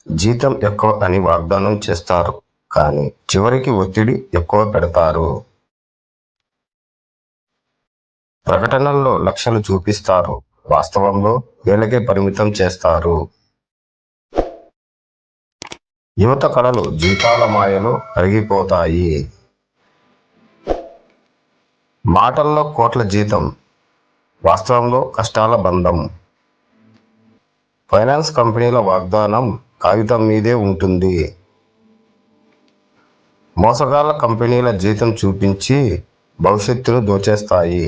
జీతం ఎక్కువ అని వాగ్దానం చేస్తారు, కానీ చివరికి ఒత్తిడి ఎక్కువ పెడతారు. ప్రకటనల్లో లక్షలు చూపిస్తారు, వాస్తవంలో వేలకే పరిమితం చేస్తారు. యువత కళలు జీతాల మాయలో కరిగిపోతాయి. మాటల్లో కోట్ల జీతం, వాస్తవంలో కష్టాల బంధం. ఫైనాన్స్ కంపెనీల వాగ్దానం కాగితం మీదే ఉంటుంది. మోసగాళ్ల కంపెనీల జీతం చూపించి భవిష్యత్తును దోచేస్తాయి.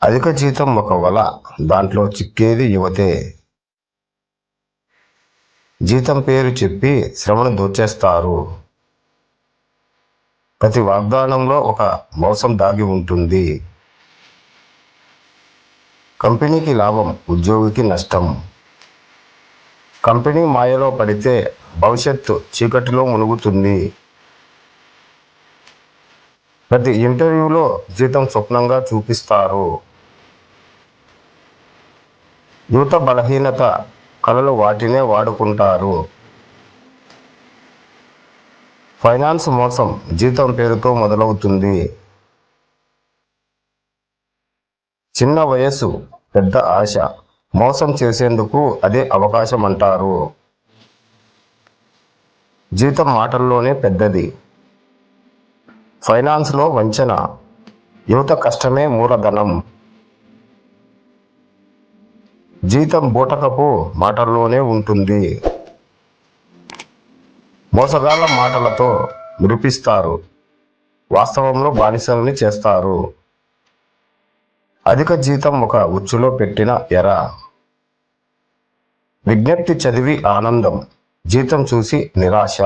అధిక జీతం ఒక వల, దాంట్లో చిక్కేది యువతే. జీతం పేరు చెప్పి శ్రమను దోచేస్తారు. ప్రతి వాగ్దానంలో ఒక మోసం దాగి ఉంటుంది. కంపెనీకి లాభం, ఉద్యోగికి నష్టం. కంపెనీ మాయలో పడితే భవిష్యత్తు చీకటిలో మునుగుతుంది. ప్రతి ఇంటర్వ్యూలో జీతం స్వప్నంగా చూపిస్తారు. యువత బలహీనత, కళలు వాటినే వాడుకుంటారు. ఫైనాన్స్ మోసం జీతం పేరుతో మొదలవుతుంది. చిన్న వయస్సు, పెద్ద ఆశ, మోసం చేసేందుకు అదే అవకాశం అంటారు. జీతం మాటల్లోనే పెద్దది. ఫైనాన్స్లో వంచన, యువత కష్టమే మూలధనం. జీతం బూటకపు మాటల్లోనే ఉంటుంది. మోసగాళ్ల మాటలతో మురిపిస్తారు, వాస్తవంలో బానిసల్ని చేస్తారు. అధిక జీతం ఒక ఉచ్చులో పెట్టిన ఎర. విజ్ఞప్తి చదివి ఆనందం, జీతం చూసి నిరాశ.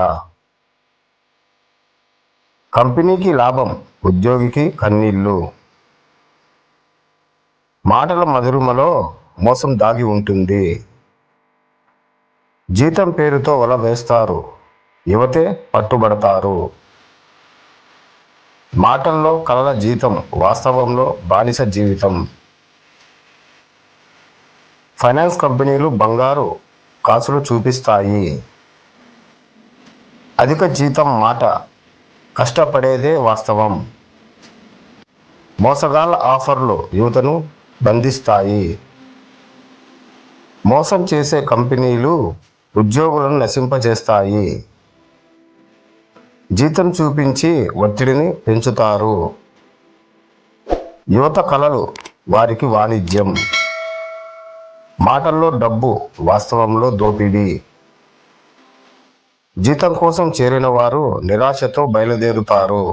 కంపెనీకి లాభం, ఉద్యోగికి కన్నీళ్లు. మాటల మధురిమలో మోసం దాగి ఉంటుంది. జీతం పేరుతో వల వేస్తారు, యువతే పట్టుబడతారు. మాటల్లో కలల జీతం, వాస్తవంలో బానిస జీవితం. ఫైనాన్స్ కంపెనీలు బంగారు కాసులు చూపిస్తాయి. అధిక జీతం మాట, కష్టపడేదే వాస్తవం. మోసగాళ్ల ఆఫర్లు యువతను బంధిస్తాయి. మోసం చేసే కంపెనీలు ఉద్యోగులను నశింపజేస్తాయి. జీతం చూపించి ఒత్తిడిని పెంచుతారు. యువత కలలు వారికి వాణిజ్యం. మాటల్లో డబ్బు, వాస్తవంలో దోపిడీ. జీతం కోసం చేరిన వారు నిరాశతో బయలుదేరుతారు.